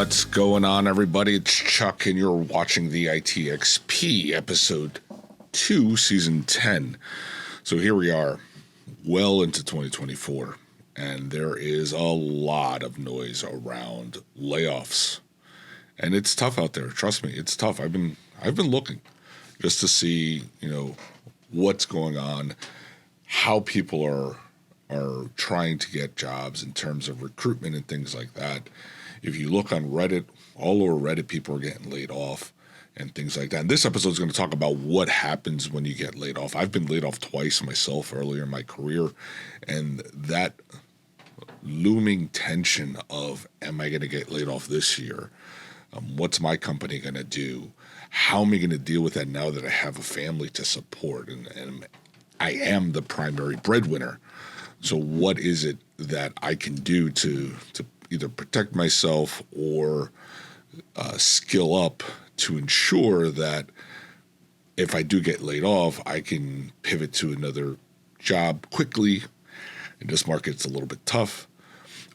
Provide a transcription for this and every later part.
What's going on, everybody? It's Chuck, and you're watching the ITXP episode 2, season 10. So here we are, well into 2024, and there is a lot of noise around layoffs, and it's tough out there. Trust me, it's tough. I've been looking just to see, what's going on, how people are trying to get jobs in terms of recruitment and things like that. If you look on Reddit, all over Reddit, people are getting laid off and things like that. And this episode is going to talk about what happens when you get laid off. I've been laid off twice myself earlier in my career, and that looming tension of, am I going to get laid off this year? What's my company going to do? How am I going to deal with that now that I have a family to support and I am the primary breadwinner? So what is it that I can do to either protect myself or skill up to ensure that if I do get laid off, I can pivot to another job quickly? In this market, it's a little bit tough,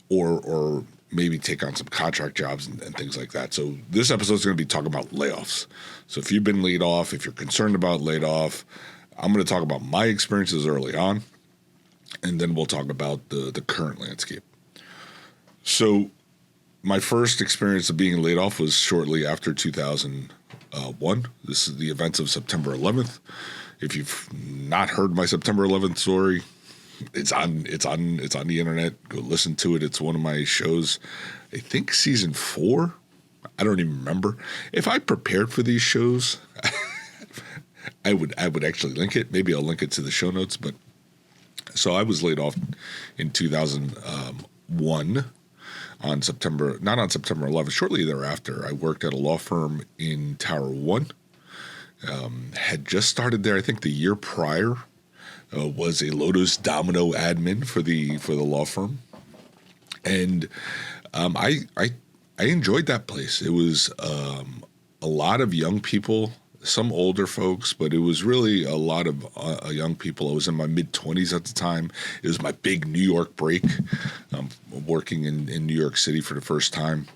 or maybe take on some contract jobs and things like that. So this episode is going to be talking about layoffs. So if you've been laid off, if you're concerned about laid off, I'm going to talk about my experiences early on, and then we'll talk about the current landscape. So my first experience of being laid off was shortly after 2001. This is the events of September 11th. If you've not heard my September 11th story, it's on the internet. Go listen to it. It's one of my shows. I think season 4. I don't even remember. If I prepared for these shows, I would actually link it. Maybe I'll link it to the show notes. But so I was laid off in 2001 not on September 11th. Shortly thereafter, I worked at a law firm in Tower 1. Had just started there. I think the year prior. Was a Lotus Domino admin for the law firm, and I enjoyed that place. It was a lot of young people, some older folks, but it was really a lot of young people. I was in my mid-20s at the time. It was my big New York break, working in New York City for the first time.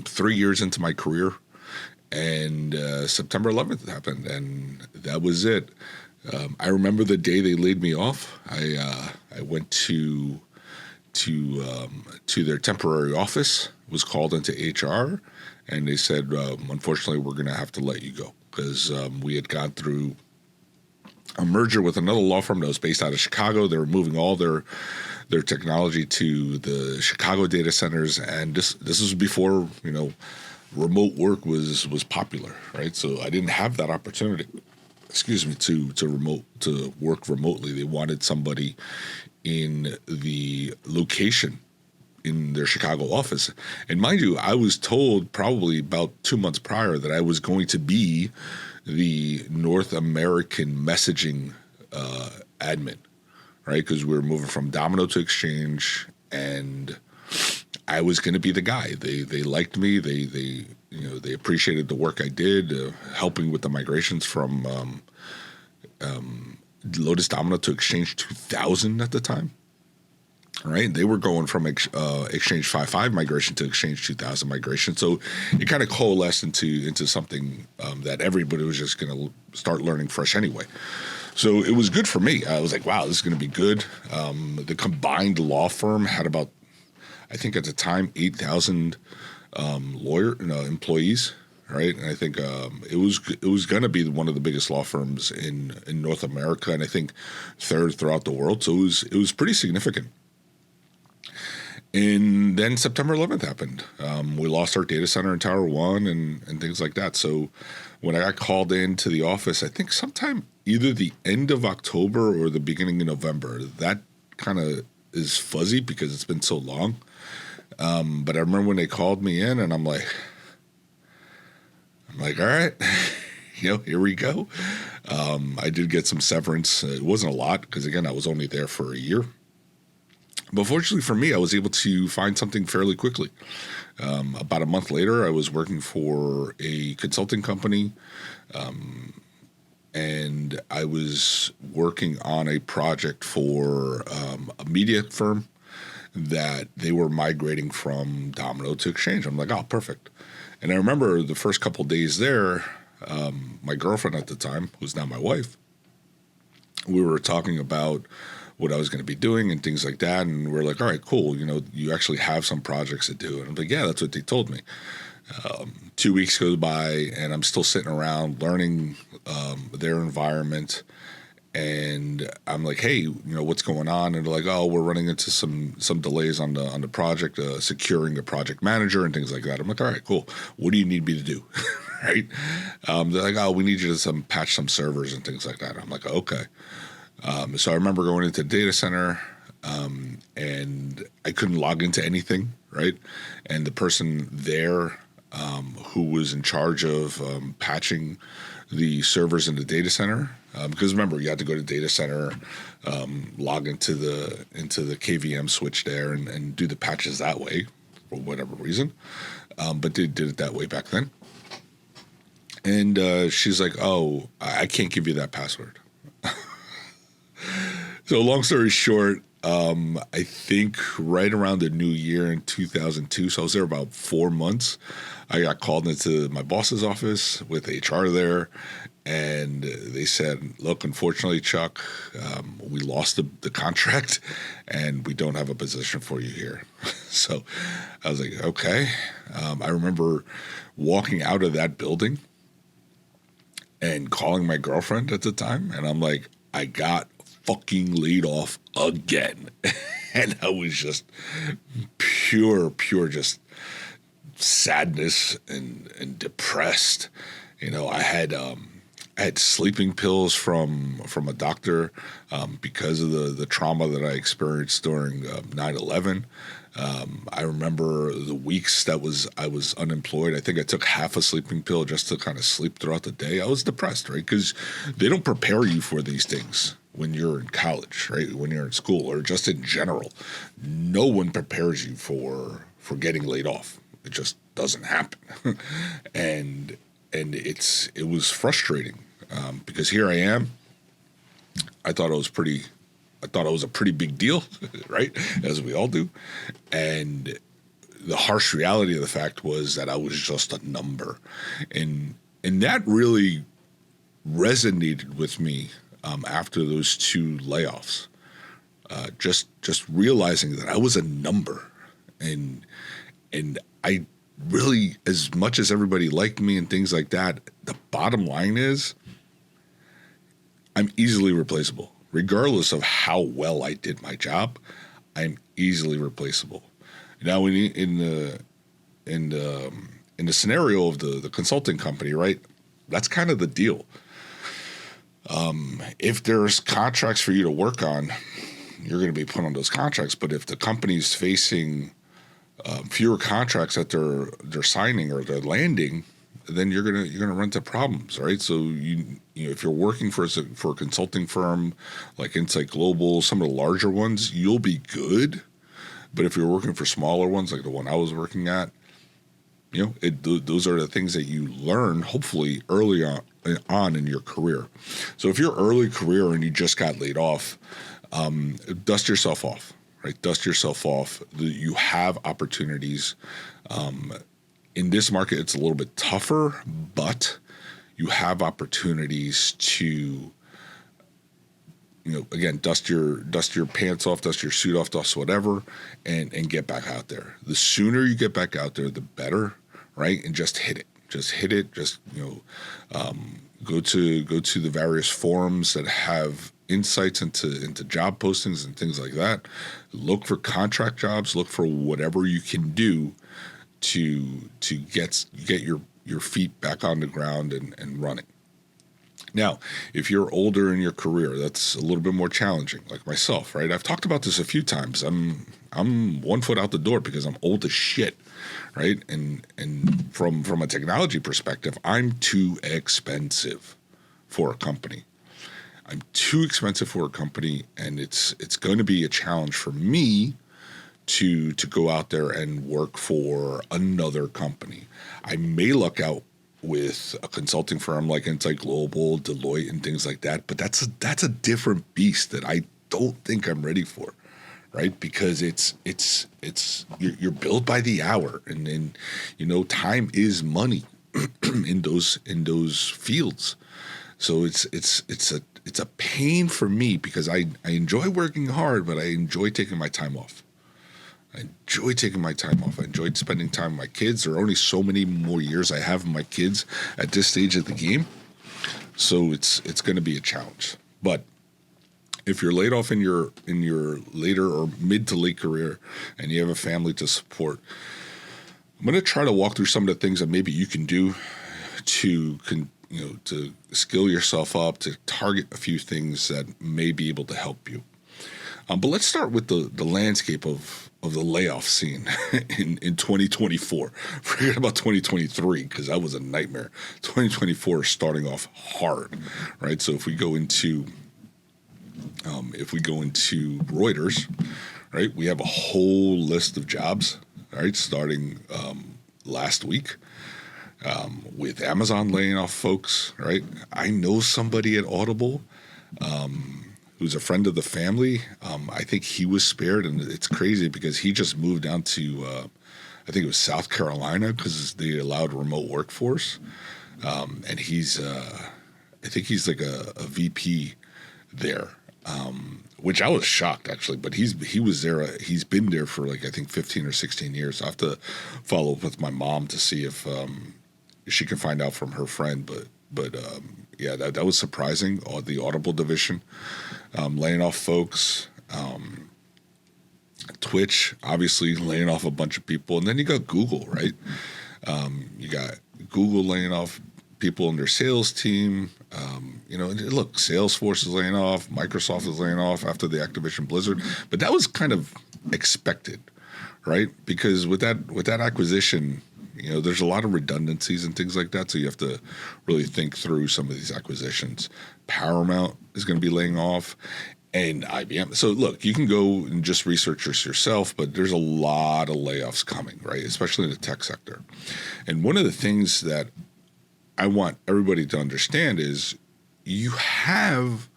3 years into my career, and September 11th happened, and that was it. I remember the day they laid me off. I went to their temporary office, was called into HR, and they said, unfortunately, we're going to have to let you go because we had gone through a merger with another law firm that was based out of Chicago. They were moving all their technology to the Chicago data centers, and this was before remote work was popular, right? So I didn't have that opportunity. To work remotely. They wanted somebody in the location in their Chicago office. And mind you, I was told probably about 2 months prior that I was going to be the North American messaging admin, right? Because we were moving from Domino to Exchange, and I was going to be the guy. They liked me. They appreciated the work I did, helping with the migrations from Lotus Domino to Exchange 2000 at the time. All right, they were going from Exchange 5.5 migration to Exchange 2000 migration, so it kind of coalesced into something that everybody was just going to start learning fresh anyway. So it was good for me. I was like, wow, this is going to be good. The combined law firm had about, I think at the time, 8,000 employees, right? And I think it was going to be one of the biggest law firms in North America, and I think third throughout the world. So it was pretty significant. And then September 11th happened. We lost our data center in Tower 1 and things like that. So when I got called into the office, I think sometime either the end of October or the beginning of November, that kind of is fuzzy because it's been so long. But I remember when they called me in, and I'm like, all right, here we go. I did get some severance. It wasn't a lot because, again, I was only there for a year. But fortunately for me, I was able to find something fairly quickly. About a month later, I was working for a consulting company, and I was working on a project for a media firm that they were migrating from Domino to Exchange. I'm like, oh, perfect. And I remember the first couple of days there, my girlfriend at the time, who's now my wife, we were talking about what I was going to be doing and things like that. And we're like, all right, cool. You actually have some projects to do. And I'm like, yeah, that's what they told me. 2 weeks goes by and I'm still sitting around learning their environment. And I'm like, hey, what's going on? And they're like, oh, we're running into some delays on the project, securing the project manager and things like that. I'm like, all right, cool. What do you need me to do? Right? They're like, oh, we need you to patch some servers and things like that. I'm like, okay. So I remember going into the data center, and I couldn't log into anything, right? And the person there who was in charge of patching the servers in the data center, because remember, you had to go to data center, log into the KVM switch there, and do the patches that way for whatever reason. But they did it that way back then. And she's like, oh, I can't give you that password. So long story short, I think right around the new year in 2002, so I was there about 4 months, I got called into my boss's office with HR there, and they said, look, unfortunately, Chuck, we lost the contract, and we don't have a position for you here. So I was like, okay. I remember walking out of that building and calling my girlfriend at the time, and I'm like, I got fucking laid off again. And I was just pure just sadness and depressed. I had sleeping pills from a doctor because of the trauma that I experienced during 9/11. I remember the weeks that I was unemployed. I think I took half a sleeping pill just to kind of sleep throughout the day. I was depressed, right? Because they don't prepare you for these things when you're in college, right? When you're in school or just in general. No one prepares you for getting laid off. It just doesn't happen. and it was frustrating because here I am. I thought it was a pretty big deal, right? As we all do. And the harsh reality of the fact was that I was just a number. And that really resonated with me after those 2 layoffs. Just realizing that I was a number. And I really, as much as everybody liked me and things like that, the bottom line is I'm easily replaceable. Regardless of how well I did my job, I'm easily replaceable. Now, in the scenario of the consulting company, right? That's kind of the deal. If there's contracts for you to work on, you're going to be put on those contracts. But if the company's facing fewer contracts that they're signing or they're landing, then you're gonna run into problems, right? So if you're working for a consulting firm like Insight Global, some of the larger ones, you'll be good. But if you're working for smaller ones like the one I was working at, those are the things that you learn hopefully early on in your career. So if you're early career and you just got laid off, dust yourself off, right? Dust yourself off. You have opportunities. In this market, it's a little bit tougher, but you have opportunities to, again, dust your pants off, dust your suit off, dust whatever, and get back out there. The sooner you get back out there, the better, right? And just hit it. Just hit it. Just go to the various forums that have insights into job postings and things like that. Look for contract jobs. Look for whatever you can do to get your feet back on the ground and running. Now, if you're older in your career, that's a little bit more challenging, like myself, right? I've talked about this a few times. I'm 1 foot out the door because I'm old as shit, right? And from a technology perspective, I'm too expensive for a company. I'm too expensive for a company, and it's going to be a challenge for me to go out there and work for another company. I may luck out with a consulting firm like Insight Global, Deloitte, and things like that, but that's a different beast that I don't think I'm ready for, right? Because you're billed by the hour, and time is money in those fields. So it's a pain for me because I enjoy working hard, but I enjoy taking my time off. I enjoy taking my time off. I enjoyed spending time with my kids. There are only so many more years I have with my kids at this stage of the game, so it's going to be a challenge. But if you're laid off in your later or mid to late career and you have a family to support, I'm going to try to walk through some of the things that maybe you can do to to skill yourself up, to target a few things that may be able to help you. But let's start with the landscape of the layoff scene in 2024. Forget about 2023 because that was a nightmare. 2024 is starting off hard, right? So if we go into Reuters, right, we have a whole list of jobs, right, starting last week. With Amazon laying off folks, right? I know somebody at Audible who's a friend of the family. I think he was spared, and it's crazy because he just moved down to, I think it was South Carolina because they allowed remote workforce. And I think he's like a VP there, which I was shocked actually. But he was there. He's been there for like I think 15 or 16 years. I have to follow up with my mom to see if she can find out from her friend. But yeah, that was surprising. The Audible division laying off folks. Twitch obviously laying off a bunch of people, and then you got Google, right? You got Google laying off people in their sales team. Look, Salesforce is laying off, Microsoft is laying off after the Activision Blizzard, but that was kind of expected, right? Because with that acquisition, there's a lot of redundancies and things like that, so you have to really think through some of these acquisitions. Paramount is going to be laying off, and IBM. So look, you can go and just research this yourself, but there's a lot of layoffs coming, right? Especially in the tech sector. And one of the things that I want everybody to understand is you have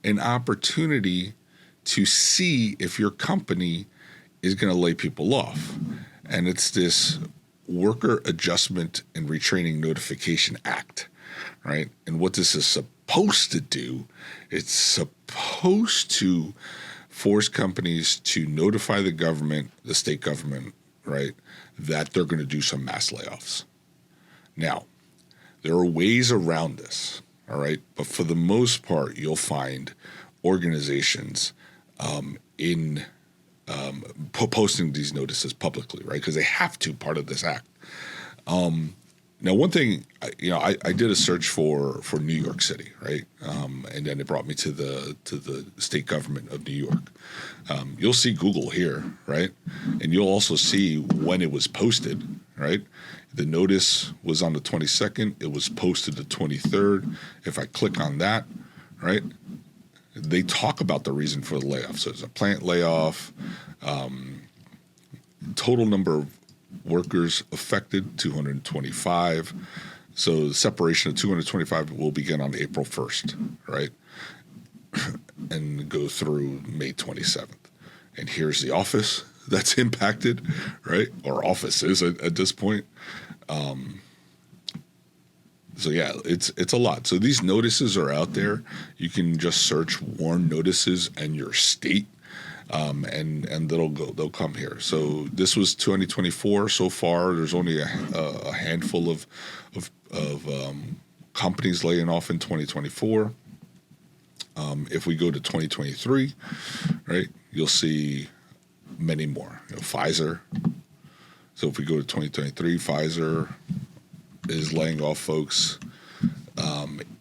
an opportunity to see if your company is going to lay people off. And it's this Worker Adjustment and Retraining Notification Act, right? And what this is supposed to do, it's supposed to force companies to notify the government, the state government, right, that they're going to do some mass layoffs. Now, there are ways around this, all right? But for the most part, you'll find organizations posting these notices publicly, right? Because they have to, part of this act. Now, one thing, I did a search for New York City, right? And then it brought me to the state government of New York. You'll see Google here, right? And you'll also see when it was posted, right? The notice was on the 22nd. It was posted the 23rd. If I click on that, right, they talk about the reason for the layoff. So it's a plant layoff, total number of workers affected, 225. So the separation of 225 will begin on April 1st, right, and go through May 27th. And here's the office that's impacted, right, or offices at this point. So yeah, it's a lot. So these notices are out there. You can just search WARN notices and your state, and they'll come here. So this was 2024 so far. There's only a handful of companies laying off in 2024. If we go to 2023, right, you'll see many more. Pfizer. So if we go to 2023, Pfizer is laying off folks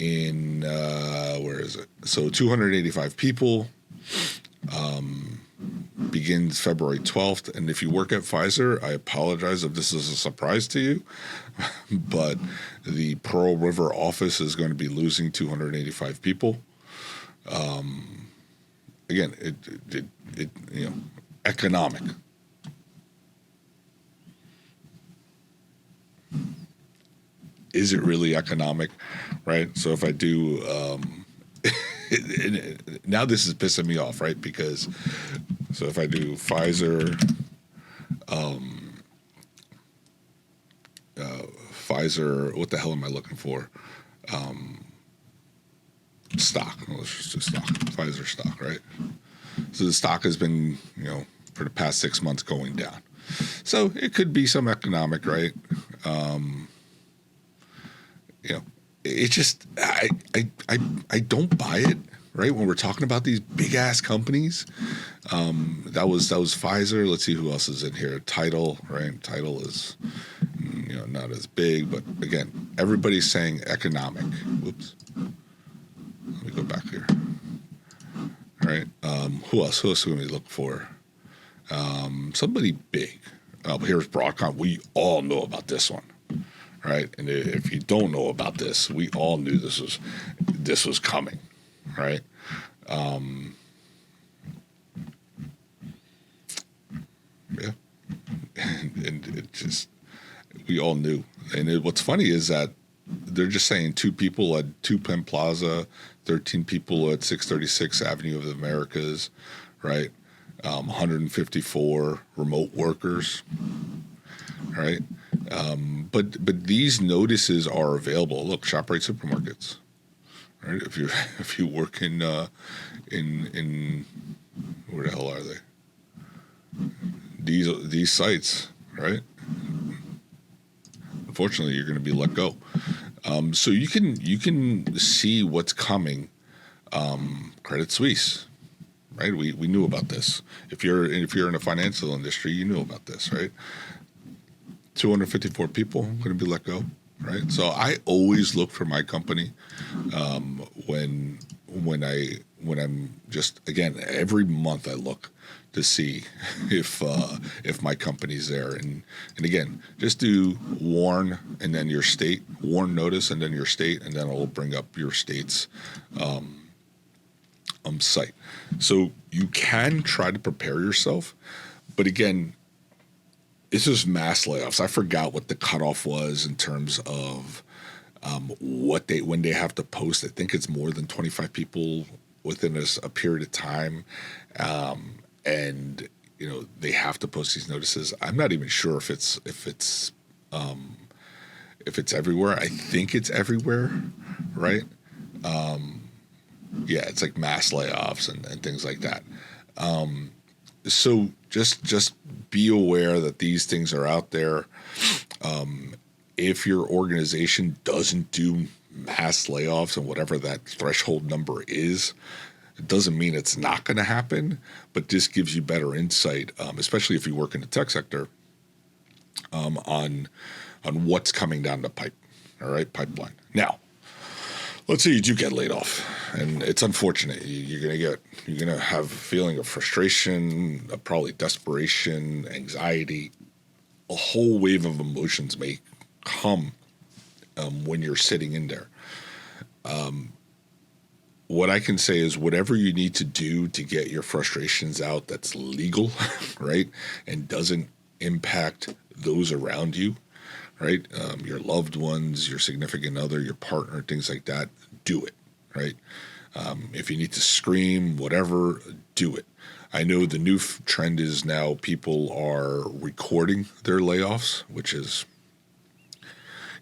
in where is it? So 285 people. Begins February 12th. And if you work at Pfizer, I apologize if this is a surprise to you, but the Pearl River office is going to be losing 285 people. Again, it economic. Is it really economic, right? So if I do, now this is pissing me off, right? Because So if I do Pfizer, what the hell am I looking for? Stock. Let's just do stock. Pfizer stock, right? So the stock has been, for the past 6 months going down. So it could be some economic, right? It just I don't buy it, right? When we're talking about these big ass companies, that was Pfizer. Let's see who else is in here. Title, right? Title is not as big, but again, everybody's saying economic. Whoops. Let me go back here. All right. Who else? Who else do we look for? Somebody big. Here's Broadcom. We all know about this one, right? And if you don't know about this, we all knew this was coming, right? Yeah, and it just we all knew. And what's funny is that they're just saying 2 people at 2 Penn Plaza, 13 people at 636 Avenue of the Americas, right? 154 remote workers, right? But these notices are available. Look, ShopRite supermarkets, right? If you work in where the hell are they? These sites, right? Unfortunately, you're going to be let go. So you can see what's coming. Credit Suisse, right? We knew about this. If you're in the financial industry, you knew about this, right? 254 people going to be let go, right? So I always look for my company when I'm just, again, every month I look to see if my company's there, and again, just do warn and then your state, warn notice and then your state, and then it'll bring up your state's site. So you can try to prepare yourself, but again, this is mass layoffs. I forgot what the cutoff was in terms of when they have to post. I think it's more than 25 people within a period of time, and they have to post these notices. I'm not even sure if it's everywhere. I think it's everywhere, right? Yeah, it's like mass layoffs and things like that. So just be aware that these things are out there. If your organization doesn't do mass layoffs and whatever that threshold number is, it doesn't mean it's not going to happen, but this gives you better insight, especially if you work in the tech sector, on what's coming down the pipe. All right, pipeline. Now, let's say you do get laid off, and it's unfortunate. You're gonna have a feeling of frustration, probably desperation, anxiety. A whole wave of emotions may come when you're sitting in there. What I can say is whatever you need to do to get your frustrations out that's legal, right, and doesn't impact those around you, right, your loved ones, your significant other, your partner, things like that, do it, right? If you need to scream, whatever, do it. I know the new trend is now people are recording their layoffs, which is,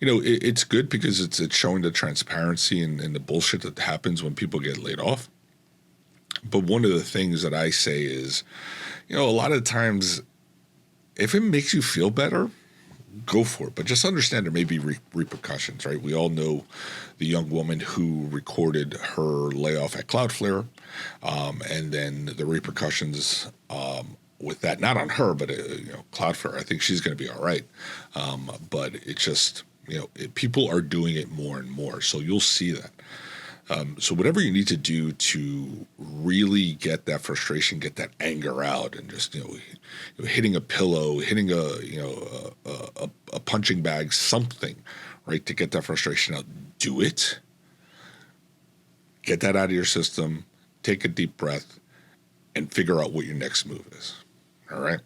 it's good because it's showing the transparency and the bullshit that happens when people get laid off. But one of the things that I say is, a lot of times, if it makes you feel better, go for it. But just understand there may be repercussions, right? We all know the young woman who recorded her layoff at Cloudflare, and then the repercussions with that, not on her, but Cloudflare. I think she's going to be all right. But it's just, people are doing it more and more, so you'll see that. So whatever you need to do to really get that frustration, get that anger out, and just hitting a pillow, hitting a punching bag, something, right, to get that frustration out. Do it. Get that out of your system. Take a deep breath, and figure out what your next move is. All right.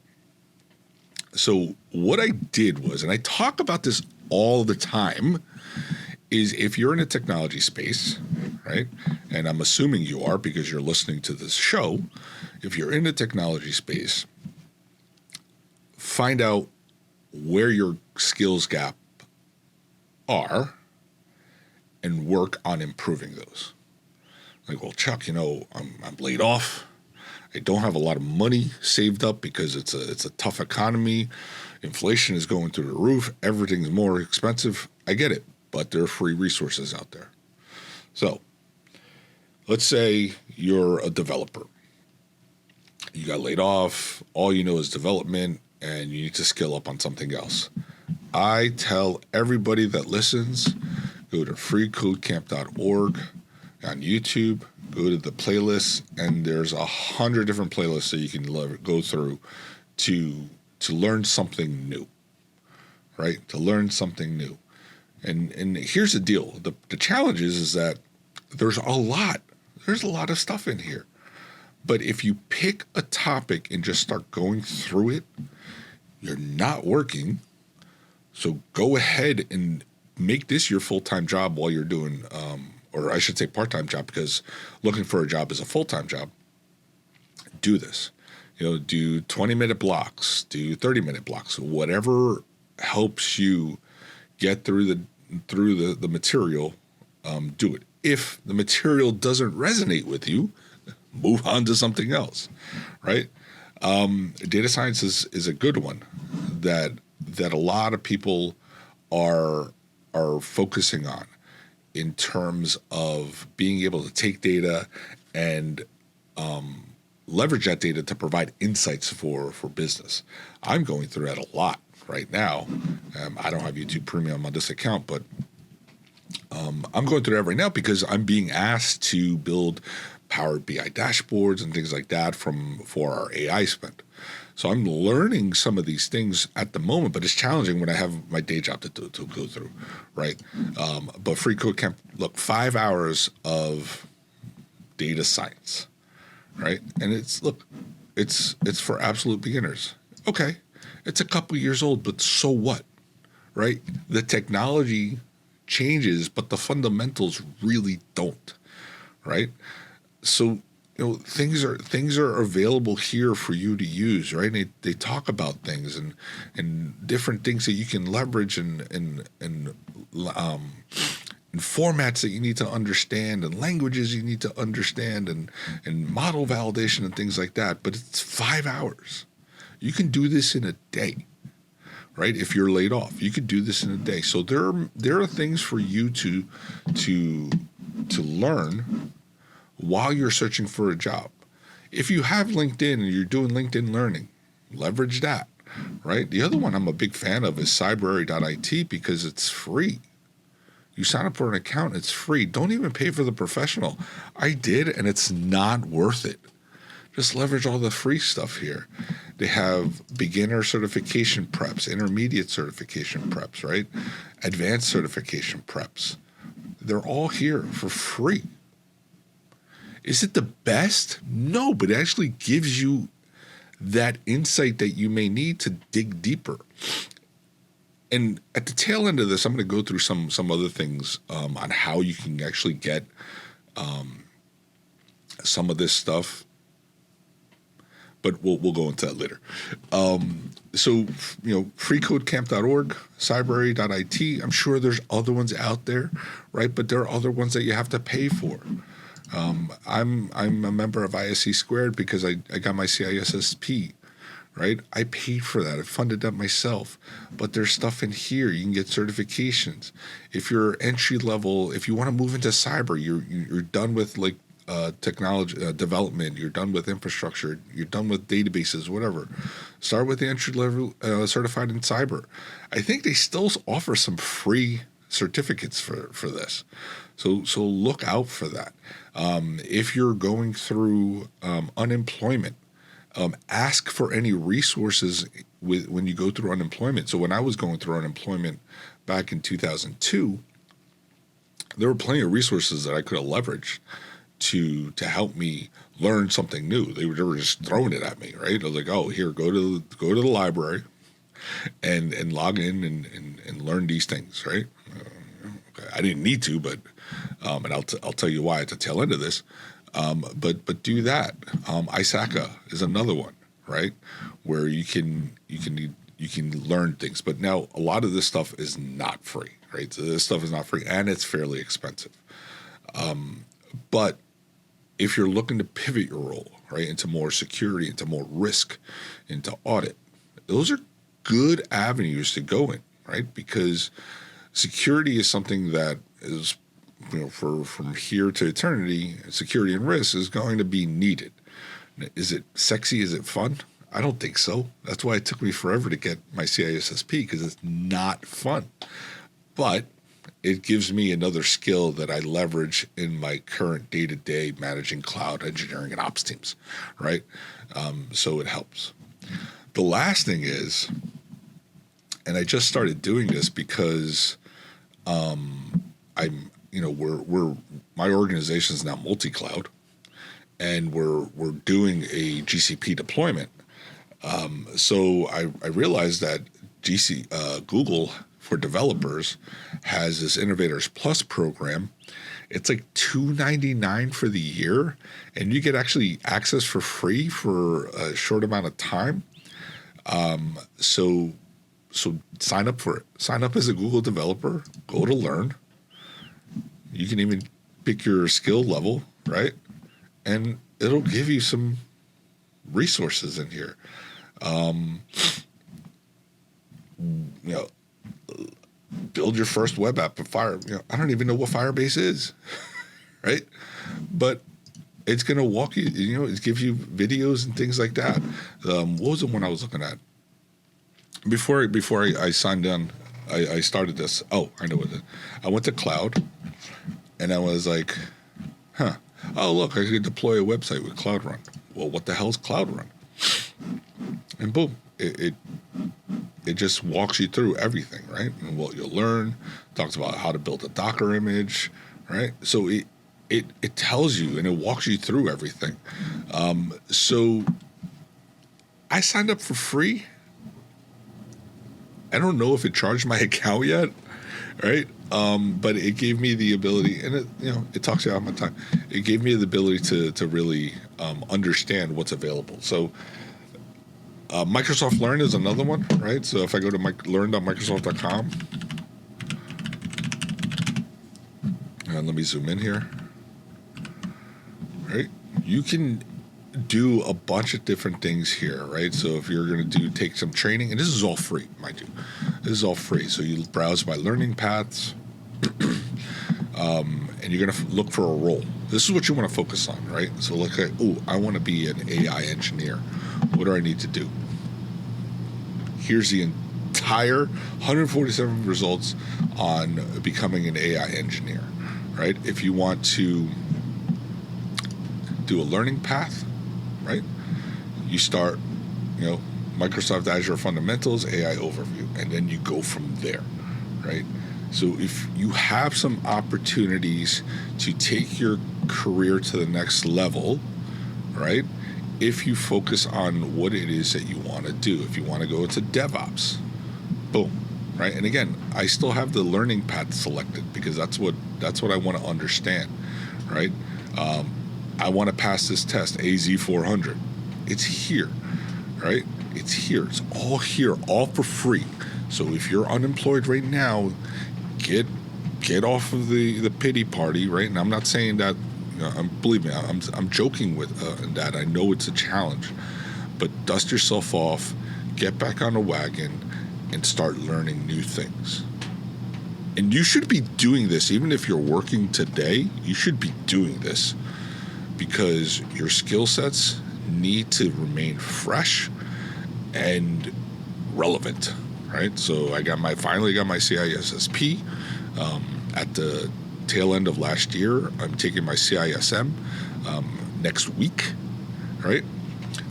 So what I did was, and I talk about this all the time, is if you're in a technology space, right? And I'm assuming you are because you're listening to this show. If you're in the technology space, find out where your skills gap are and work on improving those. Like, well, Chuck, I'm laid off. I don't have a lot of money saved up because it's a tough economy. Inflation is going through the roof. Everything's more expensive. I get it, but there are free resources out there. So let's say you're a developer. You got laid off. All you know is development, and you need to skill up on something else. I tell everybody that listens, go to freecodecamp.org on YouTube, go to the playlists, and there's 100 different playlists that you can go through to learn something new, right? To learn something new. And here's the deal. The challenge is that there's a lot of stuff in here. But if you pick a topic and just start going through it, you're not working. So go ahead and make this your full-time job while you're doing, or I should say part-time job, because looking for a job is a full-time job. Do this. Do 20-minute blocks, do 30-minute blocks, whatever helps you get through the material. Do it. If the material doesn't resonate with you, move on to something else, right? Data science is a good one that a lot of people are focusing on in terms of being able to take data and leverage that data to provide insights for business. I'm going through that a lot right now. I don't have YouTube Premium on this account, but I'm going through that right now because I'm being asked to build Power BI dashboards and things like that for our AI spend. So I'm learning some of these things at the moment, but it's challenging when I have my day job to go through, right? But Free Code Camp, look, 5 hours of data science, right? And it's for absolute beginners. Okay, it's a couple years old, but so what, right? The technology changes, but the fundamentals really don't, right? So things are available here for you to use, right? And they talk about things and different things that you can leverage and formats that you need to understand and languages you need to understand and model validation and things like that. But it's 5 hours. You can do this in a day, right? If you're laid off, you could do this in a day. So there are things for you to learn while you're searching for a job. If you have LinkedIn and you're doing LinkedIn learning, leverage that, right? The other one I'm a big fan of is cybrary.it because it's free. You sign up for an account, it's free. Don't even pay for the professional. I did, and it's not worth it. Just leverage all the free stuff here. They have beginner certification preps, intermediate certification preps, right? Advanced certification preps. They're all here for free. Is it the best? No, but it actually gives you that insight that you may need to dig deeper. And at the tail end of this, I'm going to go through some other things on how you can actually get some of this stuff. But we'll go into that later. So freecodecamp.org, cybrary.it. I'm sure there's other ones out there, right? But there are other ones that you have to pay for. I'm a member of ISC Squared because I got my CISSP, right? I paid for that. I funded that myself. But there's stuff in here. You can get certifications. If you're entry level, if you want to move into cyber, you're done with like technology development, you're done with infrastructure, you're done with databases, whatever. Start with the entry level certified in cyber. I think they still offer some free certificates for this. So look out for that. If you're going through unemployment, ask for any resources when you go through unemployment. So when I was going through unemployment back in 2002, there were plenty of resources that I could have leveraged to help me learn something new. They were just throwing it at me, right? I was like, oh, here, go to the library and log in and learn these things, right? Okay. I didn't need to, but And I'll tell you why at the tail end of this. But do that. Isaka is another one, right? Where you can learn things. But now a lot of this stuff is not free, right? So this stuff is not free, and it's fairly expensive. But if you're looking to pivot your role, right, into more security, into more risk, into audit, those are good avenues to go in, right? Because security is something that is, from here to eternity, security and risk is going to be needed. Is it sexy? Is it fun? I don't think so. That's why it took me forever to get my CISSP, because it's not fun. But it gives me another skill that I leverage in my current day-to-day managing cloud engineering and ops teams, right? So it helps. The last thing is, and I just started doing this because my organization is now multi-cloud, and we're doing a GCP deployment. So I realized that Google for developers has this Innovators Plus program. It's like $2.99 for the year, and you get actually access for free for a short amount of time. So sign up for it. Sign up as a Google developer. Go to learn. You can even pick your skill level, right? And it'll give you some resources in here. Build your first web app with Fire. I don't even know what Firebase is, right? But it's going to walk you, it gives you videos and things like that. What was the one I was looking at? Before I signed on, I started this. Oh, I know what it is. I went to cloud, and I was like, oh, look, I could deploy a website with Cloud Run. Well, what the hell's Cloud Run? And boom, it just walks you through everything, right? And what you'll learn, talks about how to build a Docker image, right? So it tells you and it walks you through everything. So I signed up for free. I don't know if it charged my account yet, right? But it gave me the ability, and it talks about my time. It gave me the ability to really understand what's available. So Microsoft Learn is another one, right? So if I go to learn.microsoft.com, and let me zoom in here, right? You can do a bunch of different things here, right? So if you're going to take some training, and this is all free, mind you. This is all free. So you browse by learning paths, and you're going to look for a role. This is what you want to focus on, right? So look at, I want to be an AI engineer. What do I need to do? Here's the entire 147 results on becoming an AI engineer, right? If you want to do a learning path, right? You start, Microsoft Azure Fundamentals, AI Overview, and then you go from there, right? So if you have some opportunities to take your career to the next level, right? If you focus on what it is that you want to do, if you want to go into DevOps, boom, right? And again, I still have the learning path selected because that's what I want to understand, right? I want to pass this test, AZ400. It's here, right? It's here. It's all here, all for free. So if you're unemployed right now, get off of the pity party, right? And I'm not saying that. Believe me, I'm joking with that. I know it's a challenge, but dust yourself off, get back on the wagon, and start learning new things. And you should be doing this, even if you're working today. You should be doing this because your skill sets need to remain fresh and relevant, right? So I finally got my CISSP at the tail end of last year. I'm taking my CISM next week, right?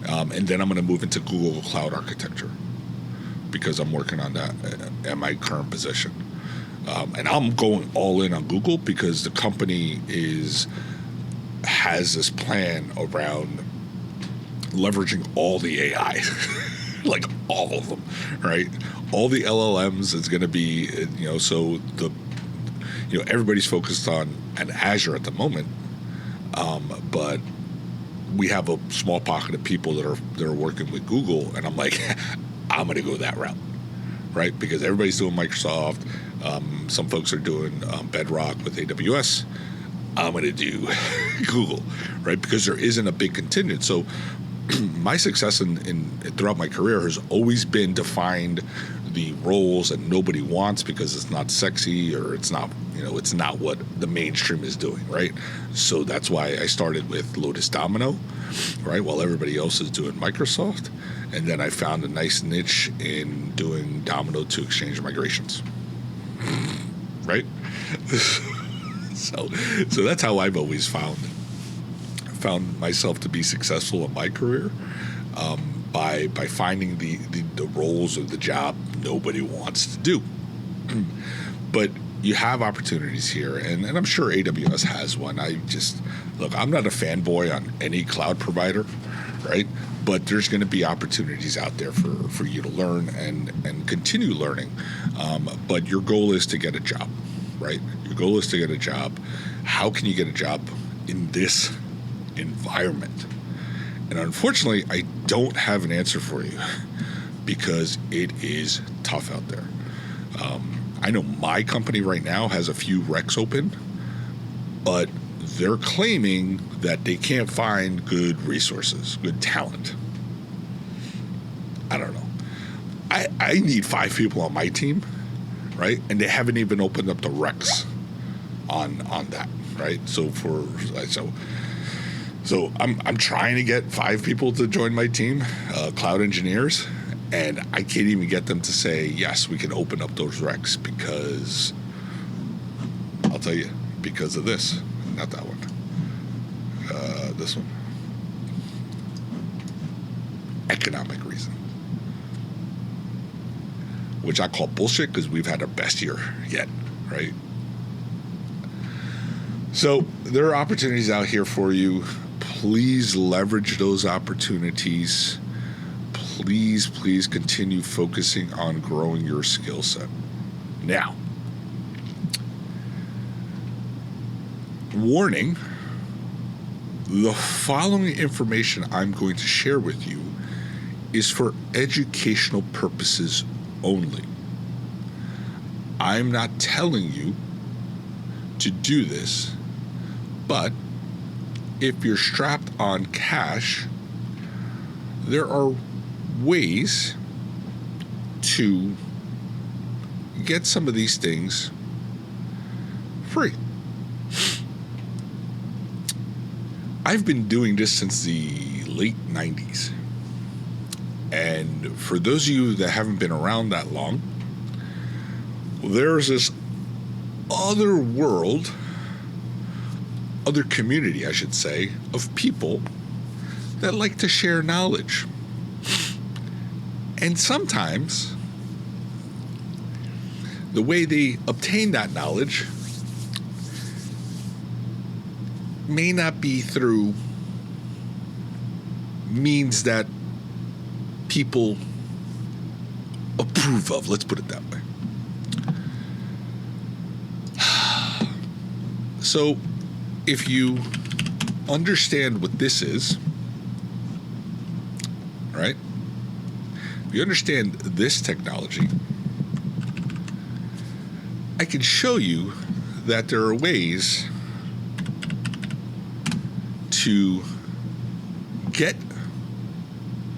And then I'm going to move into Google Cloud Architecture because I'm working on that at my current position. And I'm going all in on Google because the company has this plan around leveraging all the AI, like all of them, right? All the LLMs is going to be, so everybody's focused on an Azure at the moment, but we have a small pocket of people that are working with Google, and I'm like, I'm going to go that route, right? Because everybody's doing Microsoft. Some folks are doing Bedrock with AWS. I'm going to do Google, right? Because there isn't a big contingent. So my success in throughout my career has always been to find the roles that nobody wants because it's not sexy or it's not what the mainstream is doing, right? So that's why I started with Lotus Domino, right? While everybody else is doing Microsoft. And then I found a nice niche in doing Domino to Exchange migrations, right? So that's how I've always found myself to be successful in my career, by finding the roles of the job nobody wants to do. But you have opportunities here, and I'm sure AWS has one. I'm not a fanboy on any cloud provider, right? But there's going to be opportunities out there for you to learn and continue learning. But your goal is to get a job, right? Your goal is to get a job. How can you get a job in this environment? And unfortunately, I don't have an answer for you because it is tough out there. I know my company right now has a few recs open, but they're claiming that they can't find good resources, good talent. I don't know. I need 5 people on my team, right? And they haven't even opened up the recs on that, right? So I'm trying to get 5 people to join my team, cloud engineers, and I can't even get them to say, yes, we can open up those recs because, I'll tell you, because of this. Not that one. This one. Economic reason. Which I call bullshit because we've had our best year yet, right? So there are opportunities out here for you. Please leverage those opportunities. Please continue focusing on growing your skill set. Now, warning, the following information I'm going to share with you is for educational purposes only. I'm not telling you to do this, but if you're strapped on cash, there are ways to get some of these things free. I've been doing this since the late 90s. And for those of you that haven't been around that long, there's this other world, other community, I should say, of people that like to share knowledge. And sometimes the way they obtain that knowledge may not be through means that people approve of, let's put it that way. So if you understand what this is, right? If you understand this technology, I can show you that there are ways to get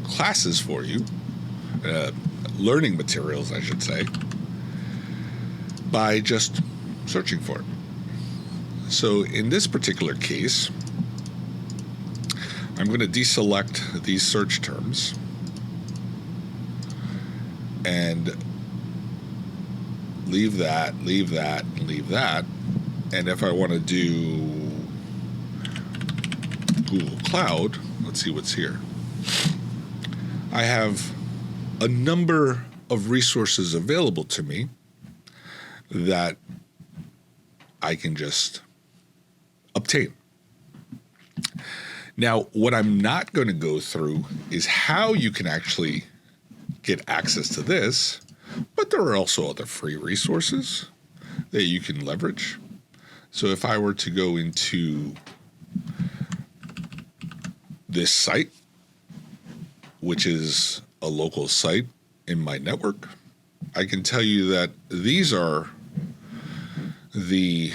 classes for you, learning materials, I should say, by just searching for it. So in this particular case, I'm going to deselect these search terms and leave that, and leave that. And if I want to do Google Cloud, let's see what's here. I have a number of resources available to me that I can just obtain. Now, what I'm not going to go through is how you can actually get access to this, but there are also other free resources that you can leverage. So if I were to go into this site, which is a local site in my network, I can tell you that these are the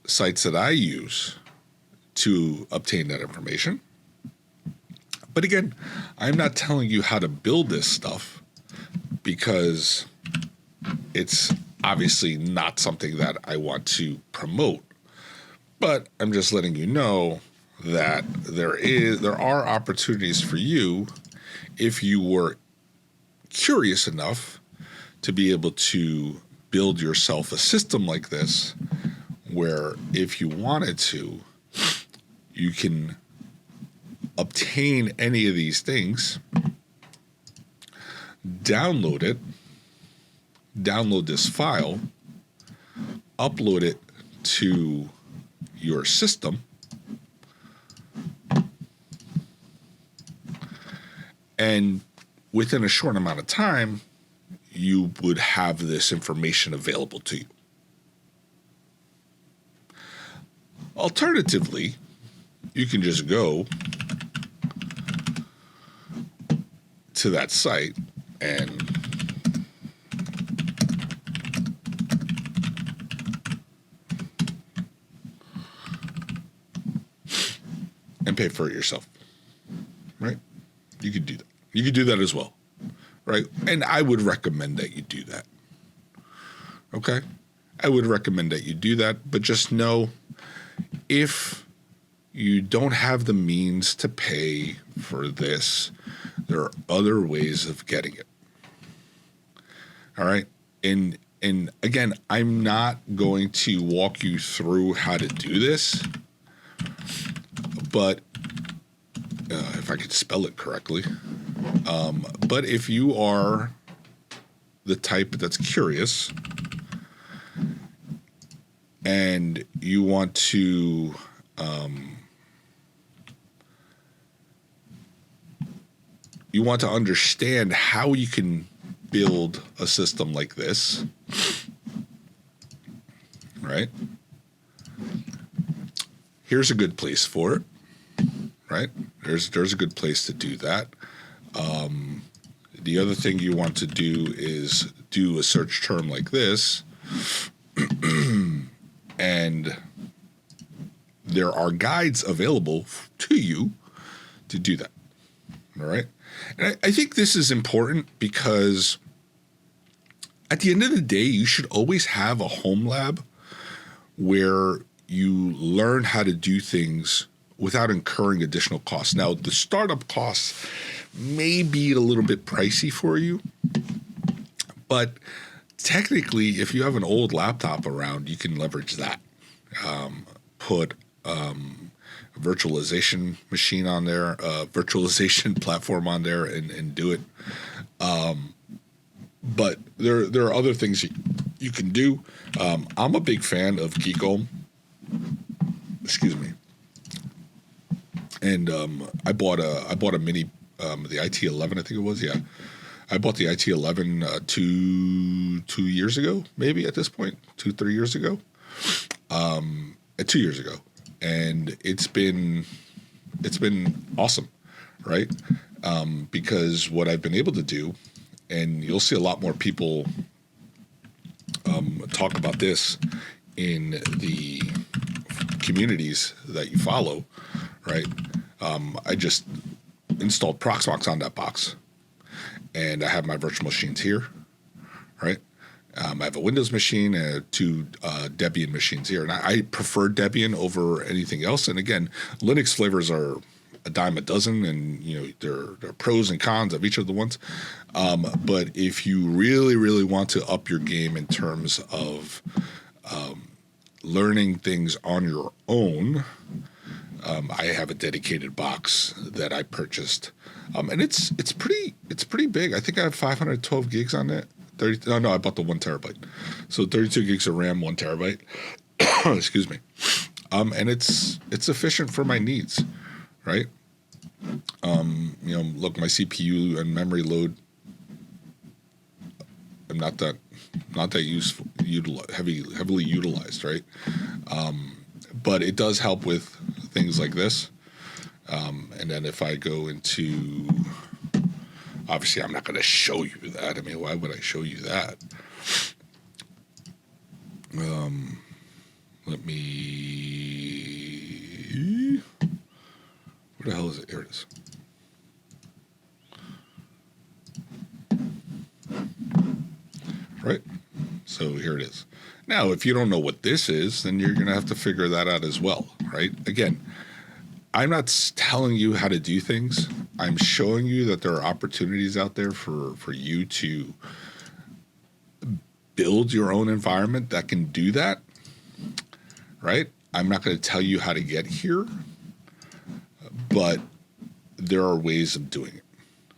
sites that I use to obtain that information. But again, I'm not telling you how to build this stuff because it's obviously not something that I want to promote. But I'm just letting you know that there are opportunities for you if you were curious enough to be able to build yourself a system like this, where if you wanted to, you can obtain any of these things, download this file, upload it to your system, and within a short amount of time, you would have this information available to you. Alternatively, you can just go to that site and pay for it yourself, right? You could do that. You could do that as well, right? And I would recommend that you do that, okay? I would recommend that you do that, but just know if you don't have the means to pay for this, there are other ways of getting it. All right? And again, I'm not going to walk you through how to do this, but if I could spell it correctly. But if you are the type that's curious and you want to understand how you can build a system like this, right? Here's a good place for it, right? There's a good place to do that. The other thing you want to do is do a search term like this, and there are guides available to you to do that. All right. And I think this is important because at the end of the day, you should always have a home lab where you learn how to do things without incurring additional costs. Now, the startup costs may be a little bit pricey for you, but technically, if you have an old laptop around, you can leverage that. Put a virtualization machine on there, a virtualization platform on there, and do it. But there are other things you can do. I'm a big fan of Geekom. Excuse me. And I bought a mini, the IT11, I think it was. Yeah, I bought the IT11 two years ago, maybe at this point, 3 years ago. 2 years ago, and it's been awesome, right? Because what I've been able to do, and you'll see a lot more people talk about this in the communities that you follow, right? I just installed Proxmox on that box, and I have my virtual machines here, right? I have a Windows machine and 2 Debian machines here, and I prefer Debian over anything else. And again, Linux flavors are a dime a dozen, and there are pros and cons of each of the ones. But if you really, really want to up your game in terms of learning things on your own, I have a dedicated box that I purchased, and it's pretty big. I think I have 512 gigs on it. I bought the 1 terabyte, so 32 gigs of RAM, 1 terabyte. Excuse me, and it's sufficient for my needs, right? Look, my CPU and memory load. I'm not that useful, heavily utilized, right? But it does help with things like this. And then if I go into, obviously I'm not going to show you that. I mean, why would I show you that? Let me, where the hell is it? Here it is. Right? So here it is. Now, if you don't know what this is, then you're going to have to figure that out as well, right? Again, I'm not telling you how to do things. I'm showing you that there are opportunities out there for you to build your own environment that can do that, right? I'm not going to tell you how to get here, but there are ways of doing it.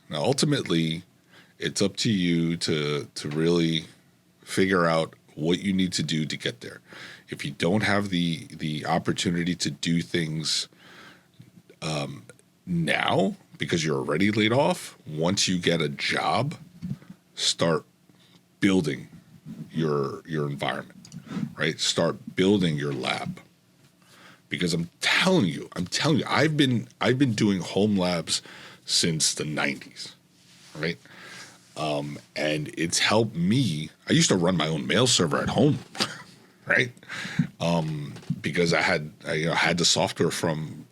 Now, ultimately, it's up to you to really figure out what you need to do to get there. If you don't have the opportunity to do things now because you're already laid off, once you get a job, start building your environment, right? Start building your lab. Because I'm telling you, I've been doing home labs since the 90s, right? And it's helped me. I used to run my own mail server at home, right? Because I had the software from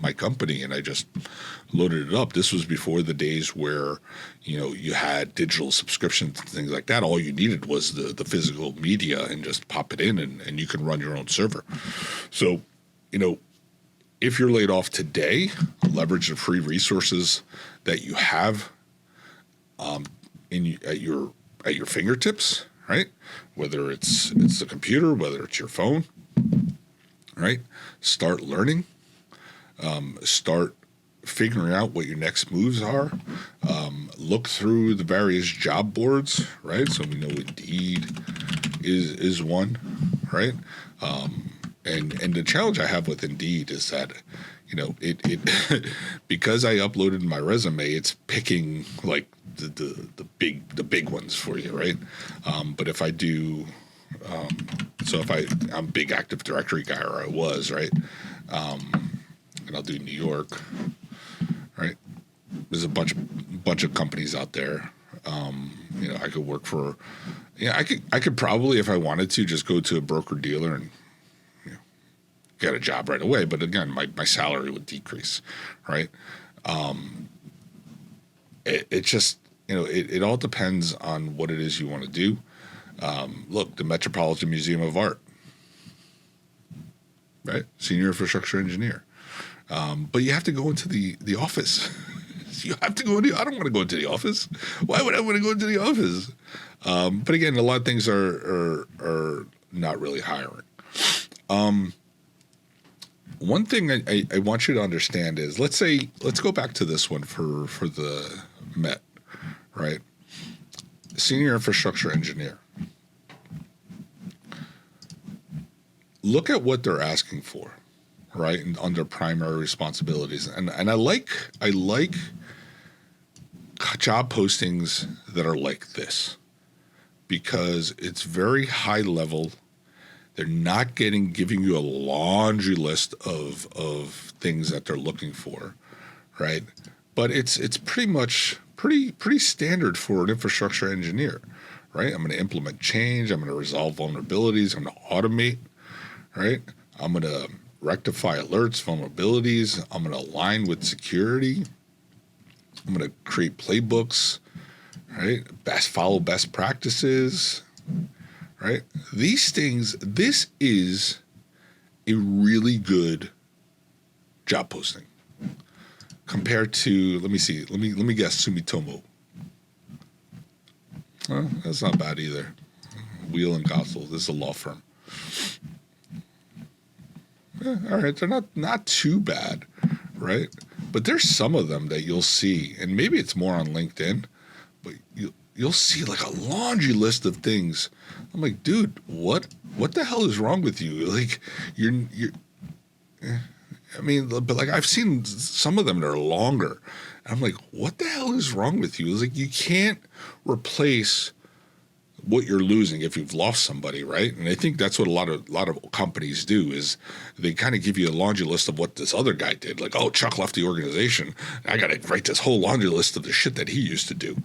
my company, and I just loaded it up. This was before the days where you had digital subscriptions and things like that. All you needed was the physical media and just pop it in, and you can run your own server. So, if you're laid off today, leverage the free resources that you have at your fingertips, right? Whether it's the computer, whether it's your phone, right? Start learning. Start figuring out what your next moves are. Look through the various job boards, right? So we know Indeed is one, right? And the challenge I have with Indeed is that, it because I uploaded my resume, it's picking like the big ones for you, right? But if I do, I'm a big Active Directory guy, or I was, right? And I'll do New York, right? There's a bunch of companies out there. I could work for, I could probably, if I wanted to, just go to a broker dealer and get a job right away. But again, my salary would decrease, right? It just, it all depends on what it is you want to do. Look, the Metropolitan Museum of Art, right? Senior infrastructure engineer. But you have to go into the office. You have to go into. I don't want to go into the office. Why would I want to go into the office? But again, a lot of things are not really hiring. One thing I want you to understand is, let's go back to this one for the Met, right? Senior infrastructure engineer. Look at what they're asking for, right? And under primary responsibilities, and I like job postings that are like this, because it's very high level. They're not giving you a laundry list of things that they're looking for, right? But it's pretty much pretty standard for an infrastructure engineer, right? I'm going to implement change. I'm going to resolve vulnerabilities. I'm going to automate, right? I'm going to rectify alerts, vulnerabilities. I'm going to align with security. I'm going to create playbooks, right? Follow best practices, right? These things, this is a really good job posting compared to, let me see, let me guess, Sumitomo. That's not bad either. Wheel and Gossel, this is a law firm. All right, they're not too bad, right? But there's some of them that you'll see, and maybe it's more on LinkedIn, but you'll see like a laundry list of things. I'm like, dude, what the hell is wrong with you? Like, you're I mean, but like, I've seen some of them that are longer. And I'm like, what the hell is wrong with you? It's like, you can't replace what you're losing if you've lost somebody, right? And I think that's what a lot of companies do is they kind of give you a laundry list of what this other guy did. Like, oh, Chuck left the organization. I got to write this whole laundry list of the shit that he used to do.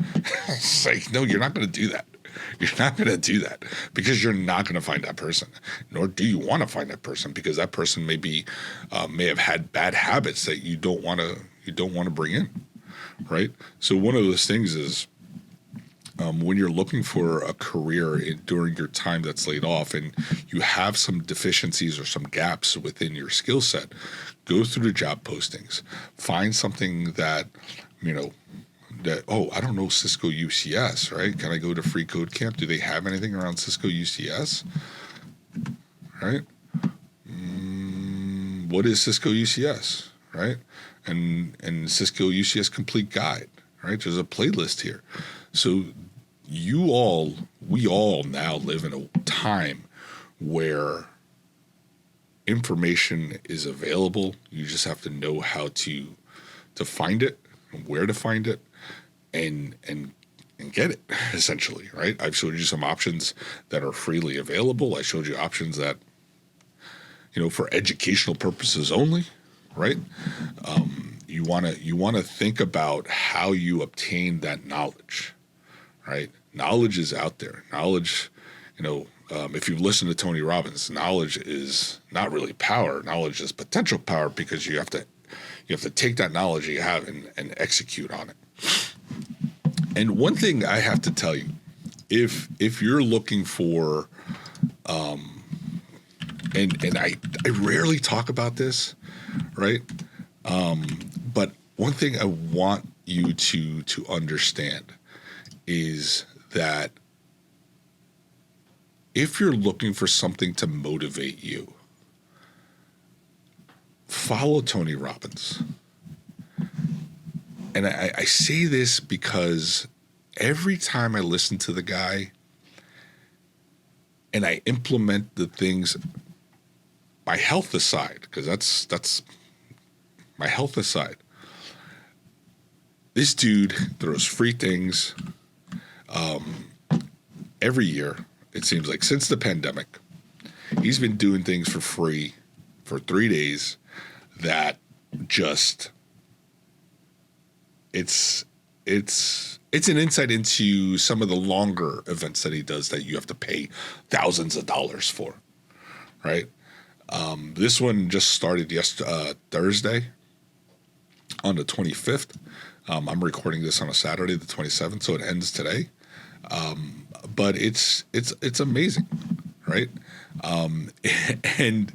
It's like, no, you're not going to do that. You're not going to do that because you're not going to find that person, nor do you want to find that person because that person may have had bad habits that you don't want to bring in, right? So one of those things is, when you're looking for a career during your time that's laid off and you have some deficiencies or some gaps within your skill set, go through the job postings. Find something that, I don't know Cisco UCS, right? Can I go to Free Code Camp? Do they have anything around Cisco UCS? Right? What is Cisco UCS, right? And Cisco UCS Complete Guide, right? There's a playlist here. So we all now live in a time where information is available. You just have to know how to find it, where to find it, and get it, essentially, right? I've showed you some options that are freely available. I showed you options that, for educational purposes only, right? You want to think about how you obtain that knowledge. Right? Knowledge is out there. Knowledge, if you've listened to Tony Robbins, knowledge is not really power. Knowledge is potential power because you have to take that knowledge you have and execute on it. And one thing I have to tell you, if you're looking for, and I rarely talk about this, right? But one thing I want you to understand is that if you're looking for something to motivate you, follow Tony Robbins. And I say this because every time I listen to the guy and I implement the things, my health aside, because that's my health aside, this dude throws free things every year, it seems like, since the pandemic. He's been doing things for free for 3 days that just, it's an insight into some of the longer events that he does that you have to pay thousands of dollars for, right? This one just started Thursday on the 25th. I'm recording this on a Saturday, the 27th, so it ends today. But it's amazing, right? And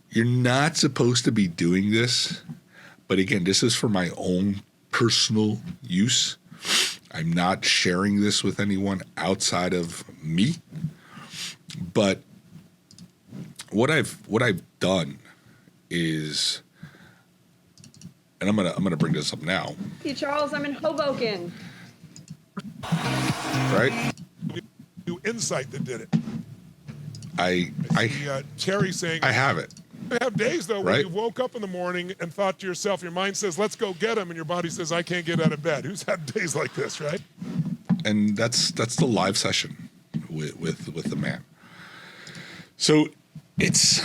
you're not supposed to be doing this, but again, this is for my own personal use. I'm not sharing this with anyone outside of me. But what I've done is, and I'm gonna bring this up now. Hey Charles, I'm in Hoboken. Right? New insight that did it. I see, Terry saying I have it. You have days though when right? you woke up in the morning and thought to yourself, your mind says, "Let's go get him," and your body says, "I can't get out of bed." Who's had days like this, right? And that's the live session with the man. So it's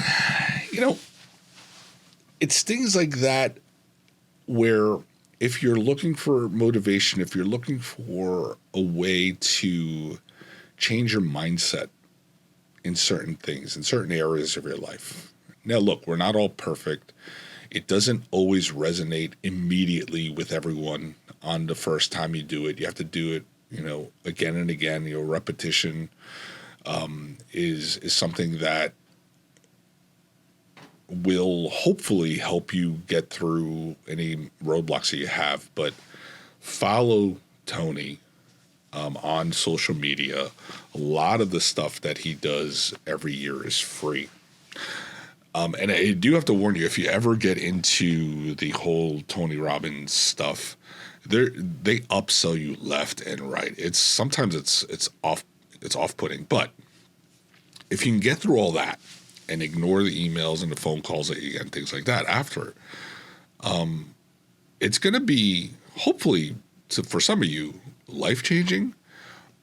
it's things like that where if you're looking for motivation, if you're looking for a way to change your mindset in certain things, in certain areas of your life. Now, look, we're not all perfect. It doesn't always resonate immediately with everyone on the first time you do it. You have to do it, again and again. Repetition is something that will hopefully help you get through any roadblocks that you have. But follow Tony on social media. A lot of the stuff that he does every year is free. And I do have to warn you, if you ever get into the whole Tony Robbins stuff, they upsell you left and right. Sometimes it's off-putting, but if you can get through all that and ignore the emails and the phone calls that you get and things like that after, it's going to be hopefully for some of you life-changing,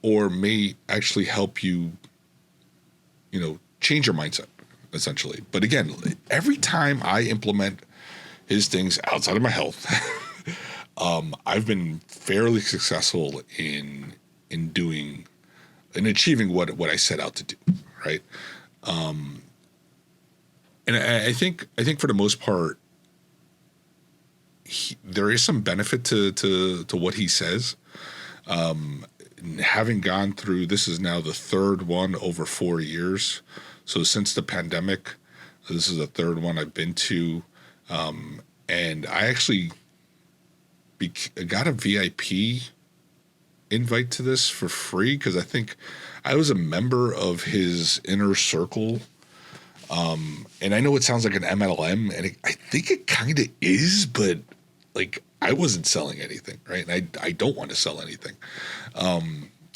or may actually help you, change your mindset, essentially. But again, every time I implement his things outside of my health, I've been fairly successful in achieving what I set out to do, right? And I think for the most part, there is some benefit to what he says. Having gone through, this is now the third one over 4 years. So since the pandemic, this is the third one I've been to. And I actually got a VIP invite to this for free because I think I was a member of his inner circle. And I know it sounds like an MLM, and I think it kind of is, but like I wasn't selling anything, right? And I don't want to sell anything.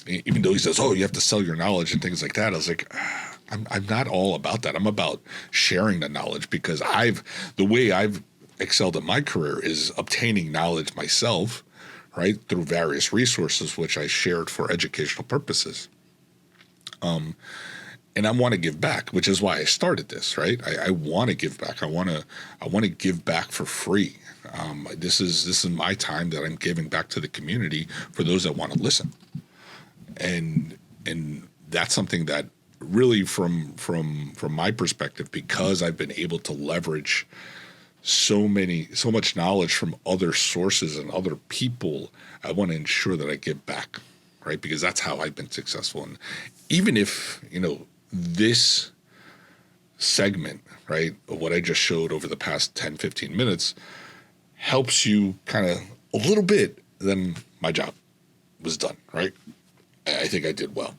Even though he says, "Oh, you have to sell your knowledge and things like that," I was like, I'm not all about that. I'm about sharing the knowledge because the way I've excelled in my career is obtaining knowledge myself, right, through various resources which I shared for educational purposes. And I want to give back, which is why I started this, right? I want to give back. I want to give back for free. This is my time that I'm giving back to the community for those that want to listen. And that's something that really from my perspective, because I've been able to leverage so much knowledge from other sources and other people, I want to ensure that I give back, right? Because that's how I've been successful. And even if, this segment, right, of what I just showed over the past 10, 15 minutes helps you kind of a little bit, then my job was done, right? I think I did well.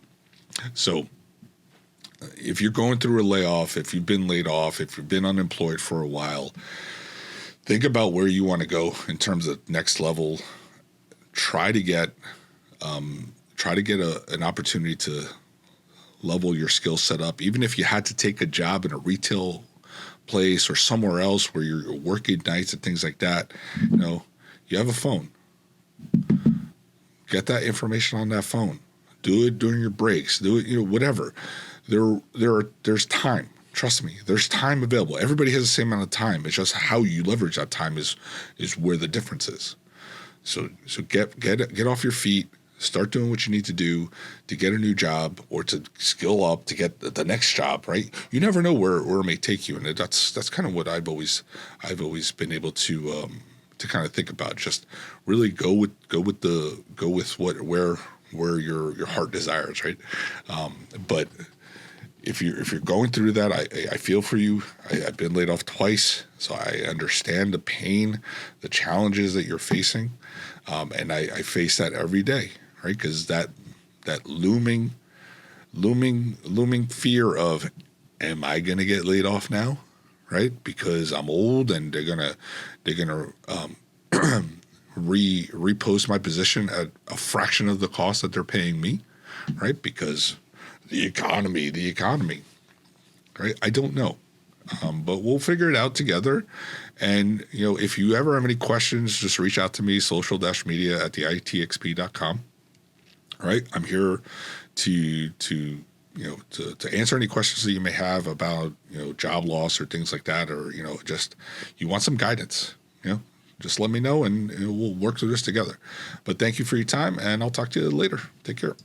So if you're going through a layoff, if you've been laid off, if you've been unemployed for a while, think about where you want to go in terms of next level. Try to get an opportunity to level your skill set up. Even if you had to take a job in a retail place or somewhere else where you're working nights and things like that, you have a phone. Get that information on that phone. Do it during your breaks. Do it, whatever. There's time. Trust me, there's time available. Everybody has the same amount of time. It's just how you leverage that time is where the difference is. So get off your feet. Start doing what you need to do to get a new job or to skill up to get the next job, right? You never know where it may take you, and that's kind of what I've always been able to kind of think about. Just really go with where your heart desires, right? But if you're going through that, I feel for you. I've been laid off twice, so I understand the pain, the challenges that you're facing, and I face that every day, right? Because that looming fear of, am I going to get laid off now, right? Because I'm old and they're gonna repost my position at a fraction of the cost that they're paying me, right? Because the economy, right? I don't know, but we'll figure it out together. And, if you ever have any questions, just reach out to me, social-media@theitxp.com. All right. I'm here to answer any questions that you may have about, job loss or things like that, or, just you want some guidance, just let me know and we'll work through this together. But thank you for your time, and I'll talk to you later. Take care.